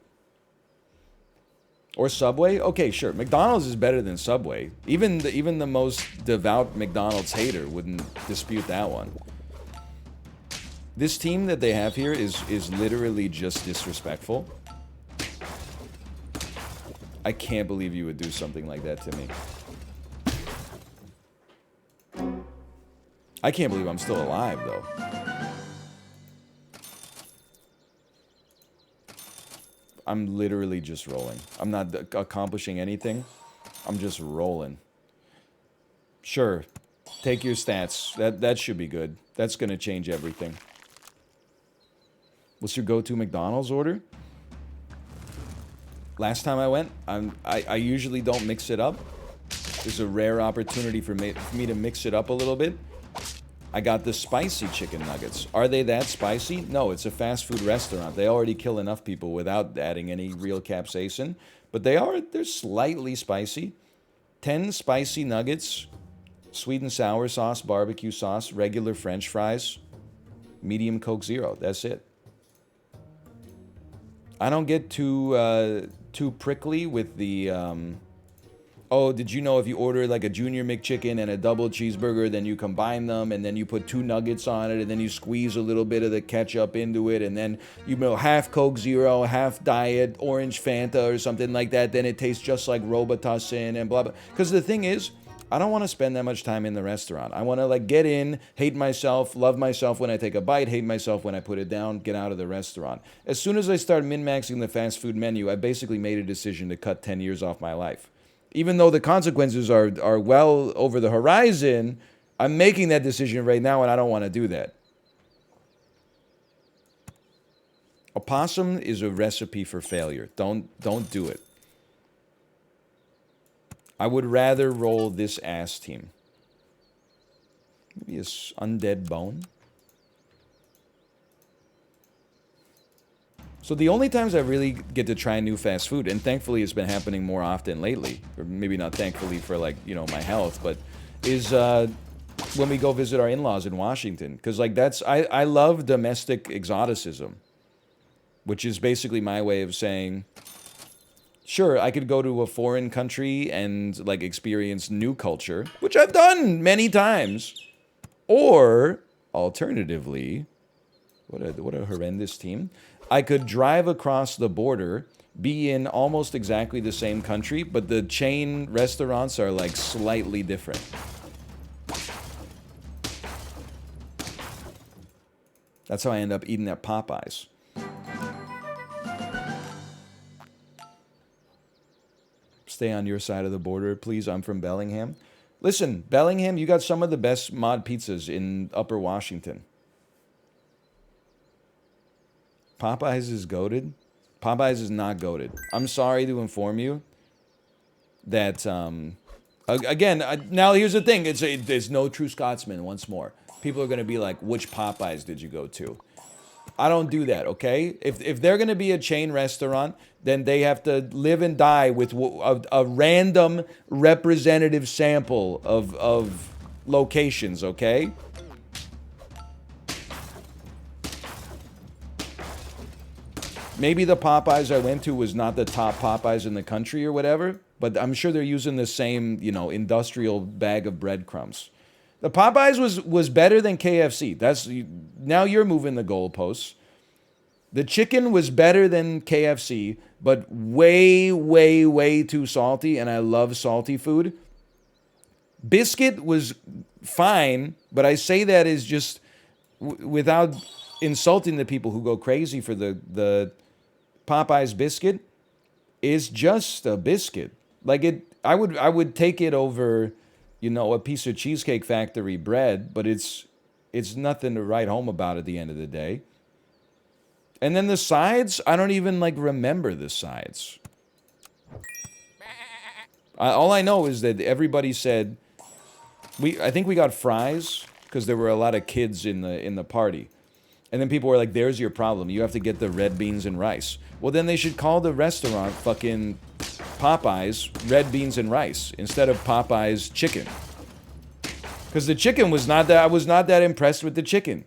Or Subway? Okay, sure. McDonald's is better than Subway. Even the most devout McDonald's hater wouldn't dispute that one. This team that they have here is literally just disrespectful. I can't believe you would do something like that to me. I can't believe I'm still alive, though. I'm literally just rolling. I'm not accomplishing anything. I'm just rolling. Sure. Take your stats. That should be good. That's going to change everything. What's your go-to McDonald's order? Last time I went, I usually don't mix it up. There's a rare opportunity for me to mix it up a little bit. I got the spicy chicken nuggets. Are they that spicy? No, it's a fast food restaurant. They already kill enough people without adding any real capsaicin. But they're slightly spicy. 10 spicy nuggets, sweet and sour sauce, barbecue sauce, regular French fries, medium Coke Zero. That's it. I don't get too prickly with the... oh, did you know if you order like a junior McChicken and a double cheeseburger, then you combine them and then you put 2 nuggets on it and then you squeeze a little bit of the ketchup into it and then you know half Coke Zero, half Diet, orange Fanta or something like that, then it tastes just like Robitussin and blah, blah. Because the thing is, I don't want to spend that much time in the restaurant. I want to like get in, hate myself, love myself when I take a bite, hate myself when I put it down, get out of the restaurant. As soon as I start min-maxing the fast food menu, I basically made a decision to cut 10 years off my life. Even though the consequences are well over the horizon, I'm making that decision right now, and I don't want to do that. Opossum is a recipe for failure. Don't do it. I would rather roll this ass team. Maybe a undead bone. So the only times I really get to try new fast food, and thankfully it's been happening more often lately, or maybe not thankfully for like, you know, my health, but is when we go visit our in-laws in Washington. Because like I love domestic exoticism, which is basically my way of saying, sure, I could go to a foreign country and like experience new culture, which I've done many times. Or alternatively, what a horrendous team. I could drive across the border, be in almost exactly the same country, but the chain restaurants are like slightly different. That's how I end up eating at Popeyes. Stay on your side of the border, please. I'm from Bellingham. Listen, Bellingham, you got some of the best mod pizzas in Upper Washington. Popeyes is goated. Popeyes is not goated. I'm sorry to inform you that, again, now here's the thing. There's no true Scotsman once more. People are going to be like, which Popeyes did you go to? I don't do that, okay? If they're going to be a chain restaurant, then they have to live and die with a random representative sample of locations, okay? Maybe the Popeyes I went to was not the top Popeyes in the country or whatever, but I'm sure they're using the same, you know, industrial bag of breadcrumbs. The Popeyes was better than KFC. Now you're moving the goalposts. The chicken was better than KFC, but way, way, way too salty, and I love salty food. Biscuit was fine, but I say that is just without insulting the people who go crazy for the Popeyes biscuit. Is just a biscuit. Like I would take it over, you know, a piece of Cheesecake Factory bread, but it's nothing to write home about at the end of the day. And then the sides, I don't even like remember the sides. All I know is that everybody said I think we got fries because there were a lot of kids in the party. And then people were like, there's your problem. You have to get the red beans and rice. Well, then they should call the restaurant fucking Popeyes red beans and rice instead of Popeyes chicken. Because the chicken was not that, I was not that impressed with the chicken.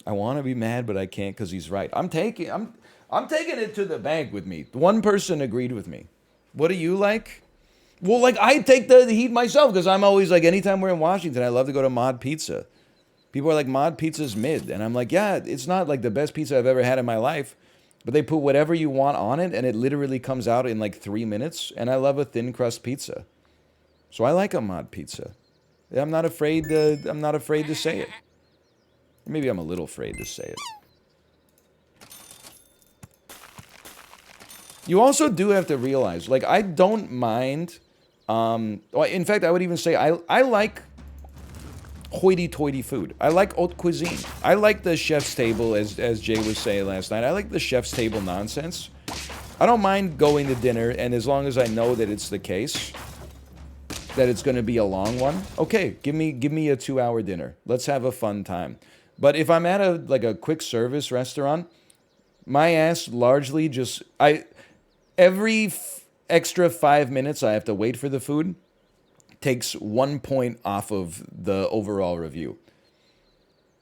I want to be mad, but I can't because he's right. I'm taking it to the bank with me. One person agreed with me. What do you like? Well, like, I take the heat myself because I'm always like, anytime we're in Washington, I love to go to Mod Pizza. People are like, Mod Pizza's mid. And I'm like, yeah, it's not like the best pizza I've ever had in my life. But they put whatever you want on it, and it literally comes out in like 3 minutes. And I love a thin crust pizza. So I like a Mod Pizza. I'm not afraid to say it. Maybe I'm a little afraid to say it. You also do have to realize, like, I don't mind. In fact, I would even say I like hoity-toity food. I like haute cuisine. I like the chef's table, as Jay was saying last night. I like the chef's table nonsense. I don't mind going to dinner, and as long as I know that it's the case, that it's going to be a long one, okay, give me a 2-hour dinner. Let's have a fun time. But if I'm at a quick service restaurant, my ass largely just every extra 5 minutes I have to wait for the food takes 1 point off of the overall review.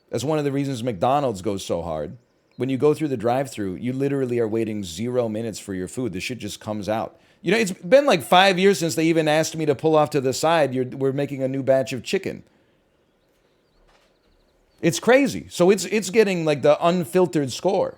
That's one of the reasons McDonald's goes so hard. When you go through the drive-thru, you literally are waiting 0 minutes for your food. The shit just comes out. You know, it's been like 5 years since they even asked me to pull off to the side. We're making a new batch of chicken. It's crazy. So it's getting like the unfiltered score.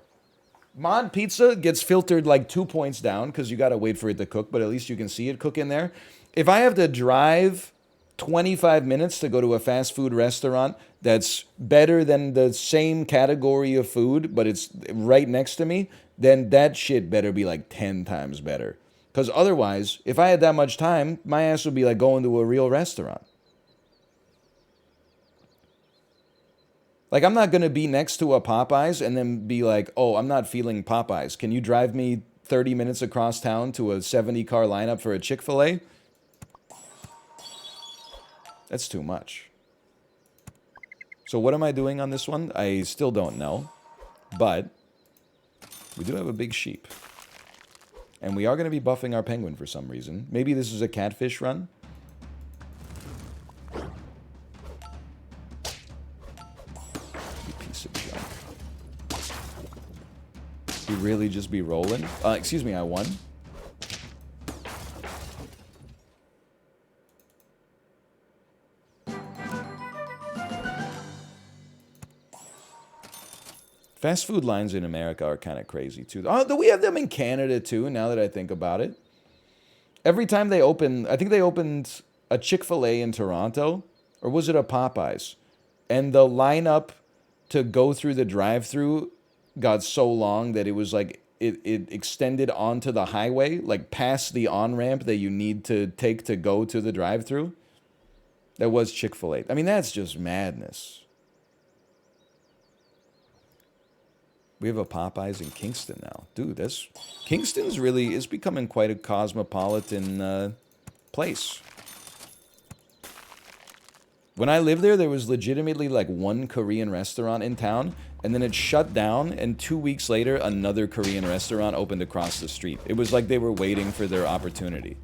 Mod Pizza gets filtered like 2 points down because you got to wait for it to cook, but at least you can see it cook in there. If I have to drive 25 minutes to go to a fast food restaurant that's better than the same category of food, but it's right next to me, then that shit better be like 10 times better. Because otherwise, if I had that much time, my ass would be like going to a real restaurant. Like, I'm not going to be next to a Popeyes and then be like, oh, I'm not feeling Popeyes. Can you drive me 30 minutes across town to a 70-car lineup for a Chick-fil-A? That's too much. So what am I doing on this one? I still don't know. But we do have a big sheep. And we are going to be buffing our penguin for some reason. Maybe this is a catfish run. You piece of junk. You really just be rolling? Excuse me, I won. Fast food lines in America are kind of crazy, too. Oh, we have them in Canada, too, now that I think about it. Every time they open... I think they opened a Chick-fil-A in Toronto. Or was it a Popeyes? And the lineup to go through the drive-thru got so long that it was like... It extended onto the highway, like past the on-ramp that you need to take to go to the drive-thru. That was Chick-fil-A. I mean, that's just madness. We have a Popeyes in Kingston now. Dude, Kingston's really is becoming quite a cosmopolitan place. When I lived there was legitimately like one Korean restaurant in town, and then it shut down, and 2 weeks later, another Korean restaurant opened across the street. It was like they were waiting for their opportunity.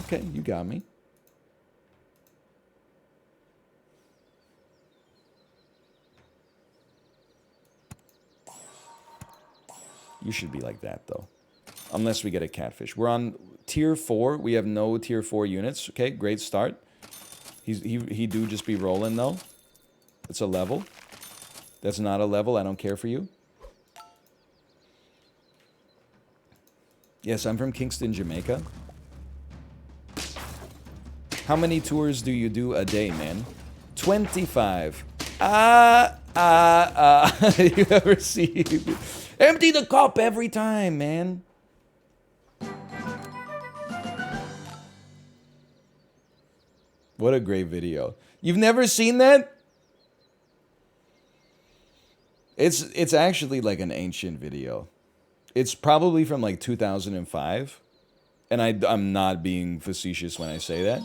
Okay, you got me. You should be like that, though. Unless we get a catfish. We're on tier 4. We have no tier 4 units. Okay, great start. He do just be rolling, though. It's a level. That's not a level. I don't care for you. Yes, I'm from Kingston, Jamaica. How many tours do you do a day, man? 25. You ever see... Empty the cup every time, man. What a great video. You've never seen that? It's actually like an ancient video. It's probably from like 2005. And I'm not being facetious when I say that.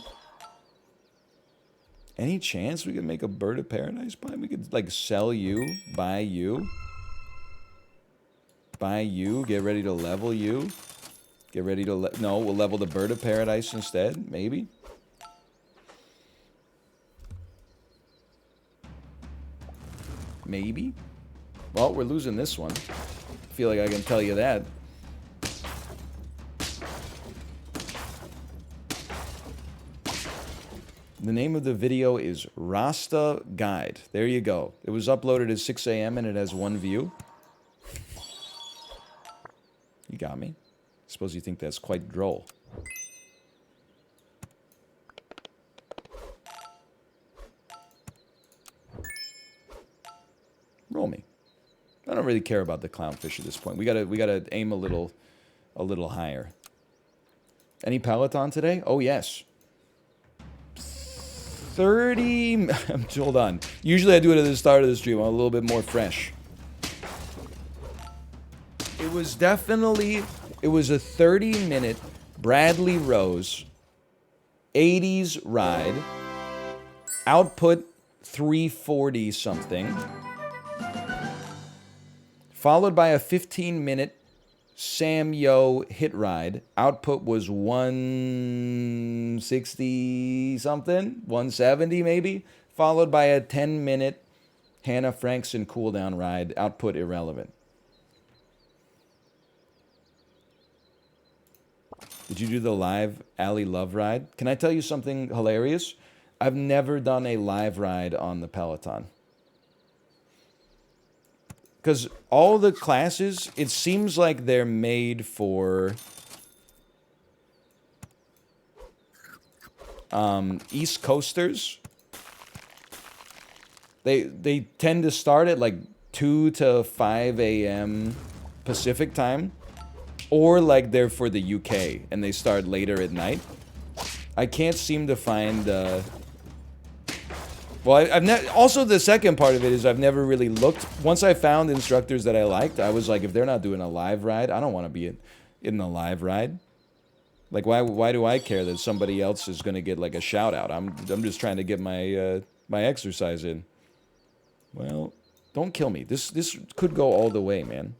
Any chance we could make a bird of paradise pie? We could like sell you, buy you. Buy you, get ready to level you. Get ready to no, we'll level the bird of paradise instead, maybe. Maybe. Well, we're losing this one. I feel like I can tell you that. The name of the video is Rasta Guide. There you go. It was uploaded at 6 a.m. and it has 1 view. You got me. Suppose you think that's quite droll. Roll me. I don't really care about the clownfish at this point. We gotta aim a little higher. Any Peloton today? Oh yes. 30. Hold on. Usually I do it at the start of the stream. I'm a little bit more fresh. It was definitely, it was a 30-minute Bradley Rose 80s ride. Output 340 something. Followed by a 15-minute Sam Yo hit ride. Output was 160 something, 170 maybe. Followed by a 10-minute Hannah Frankson cooldown ride. Output irrelevant. Did you do the live Ally Love ride? Can I tell you something hilarious? I've never done a live ride on the Peloton. Because all the classes, it seems like they're made for East Coasters, they tend to start at like 2 to 5 a.m. Pacific time, or like they're for the UK and they start later at night. I can't seem to find. Well, also the second part of it is I've never really looked. Once I found instructors that I liked, I was like, if they're not doing a live ride, I don't want to be in the live ride. Like, why do I care that somebody else is gonna get like a shout out? I'm just trying to get my my exercise in. Well, don't kill me. This could go all the way, man.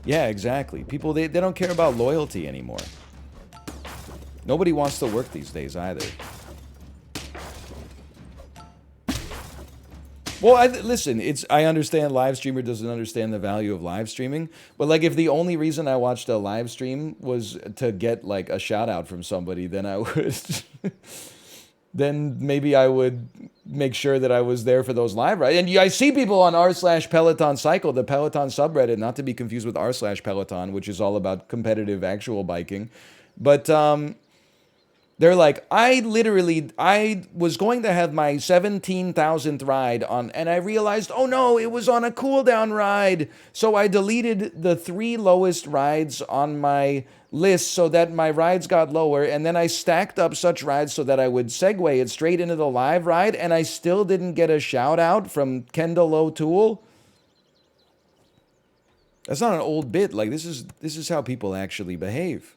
Yeah, exactly. People, they don't care about loyalty anymore. Nobody wants to work these days either. Well, listen, I understand live streamer doesn't understand the value of live streaming, but like if the only reason I watched a live stream was to get like a shout out from somebody, then I would then maybe I would make sure that I was there for those live rides. And I see people on r/Peloton Cycle, the Peloton subreddit, not to be confused with r/Peloton, which is all about competitive actual biking. But they're like, I was going to have my 17,000th ride on, and I realized, oh no, it was on a cooldown ride. So I deleted the 3 lowest rides on my list so that my rides got lower, and then I stacked up such rides so that I would segue it straight into the live ride, and I still didn't get a shout out from Kendall O'Toole. That's not an old bit. Like, this is how people actually behave.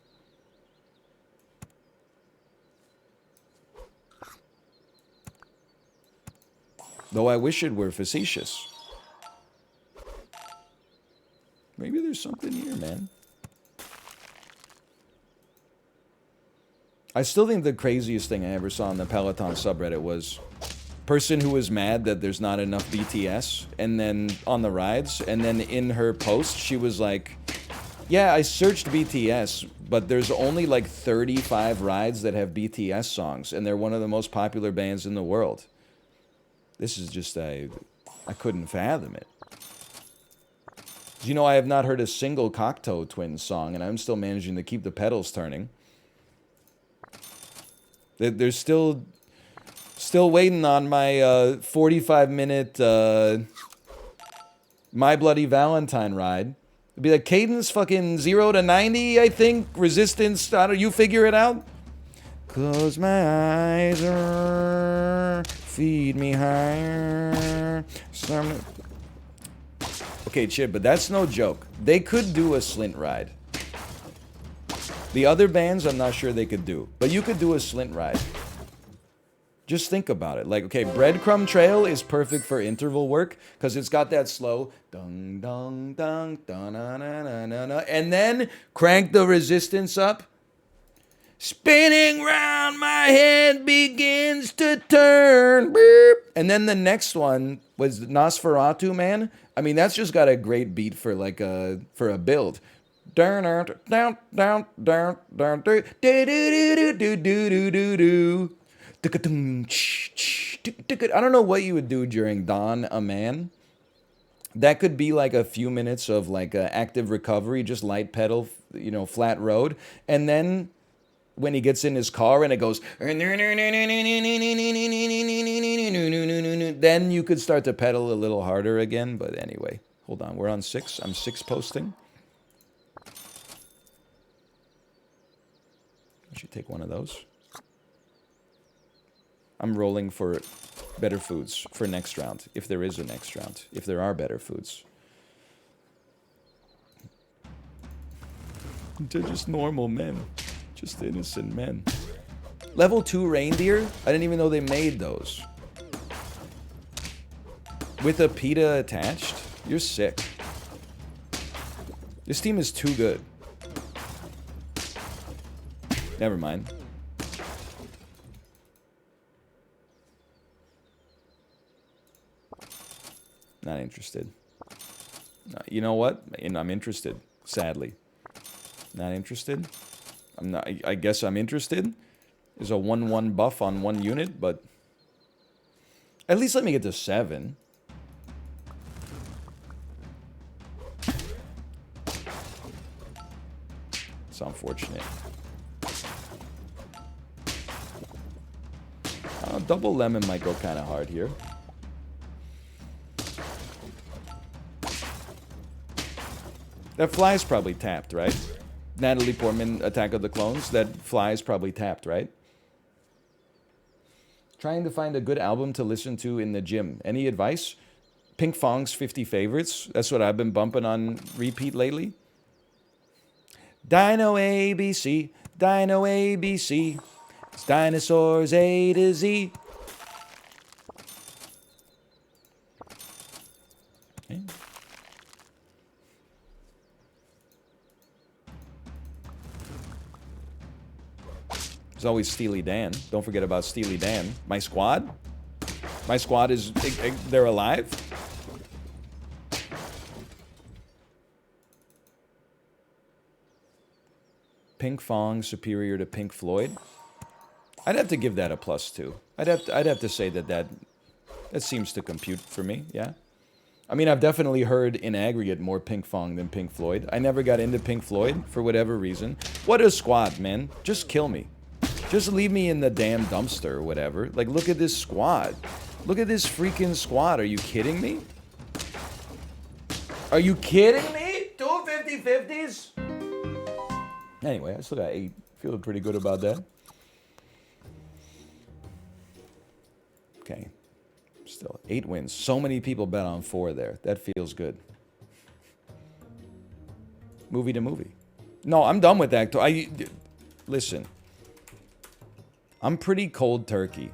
Though I wish it were facetious. Maybe there's something here, man. I still think the craziest thing I ever saw on the Peloton subreddit was person who was mad that there's not enough BTS and then on the rides, and then in her post she was like, yeah, I searched BTS, but there's only like 35 rides that have BTS songs, and they're one of the most popular bands in the world. This is just, I couldn't fathom it. You know, I have not heard a single Cocteau Twins song, and I'm still managing to keep the pedals turning. They're still waiting on my 45-minute My Bloody Valentine ride. It'd be like cadence fucking 0 to 90, I think. Resistance, I don't, you figure it out. Close my eyes, feed me higher. Okay, Chip, but that's no joke. They could do a Slint ride. The other bands, I'm not sure they could do. But you could do a Slint ride. Just think about it. Like, okay, Breadcrumb Trail is perfect for interval work because it's got that slow dung dung dung dun na na na na na, and then crank the resistance up. Spinning round my head begins to turn. Beep. And then the next one was Nosferatu, man. I mean, that's just got a great beat for like a build. I don't know what you would do during Don a Man. That could be like a few minutes of like active recovery, just light pedal, you know, flat road, and then when he gets in his car and it goes, then you could start to pedal a little harder again. But anyway, hold on. We're on 6. I'm 6 posting. I should take one of those. I'm rolling for better foods for next round, if there is a next round, if there are better foods. They're just normal men. Just innocent men. Level 2 reindeer? I didn't even know they made those. With a PETA attached? You're sick. This team is too good. Never mind. Not interested. You know what? I'm interested, sadly. Not interested? I'm not. I guess I'm interested. There's a 1/1 buff on 1 unit, but at least let me get to 7. unfortunate. Double lemon might go kind of hard here. That fly is probably tapped, right? Natalie Portman, Attack of the Clones. That fly is probably tapped, right? Trying to find a good album to listen to in the gym. Any advice? Pink Fong's 50 Favorites. That's what I've been bumping on repeat lately. Dino ABC, Dino ABC. It's dinosaurs A to Z. Okay. There's always Steely Dan. Don't forget about Steely Dan. My squad? My squad is... They're alive? Pink Fong superior to Pink Floyd? I'd have to give that a +2. I'd have to say that seems to compute for me, yeah? I mean, I've definitely heard in aggregate more Pink Fong than Pink Floyd. I never got into Pink Floyd for whatever reason. What a squad, man. Just kill me. Just leave me in the damn dumpster or whatever. Like, look at this squad. Look at this freaking squad. Are you kidding me? Are you kidding me? 2 50-50s? Anyway, I still got 8. Feeling pretty good about that. Okay. Still, 8 wins. So many people bet on 4 there. That feels good. Movie to movie. No, I'm done with that. Listen. I'm pretty cold turkey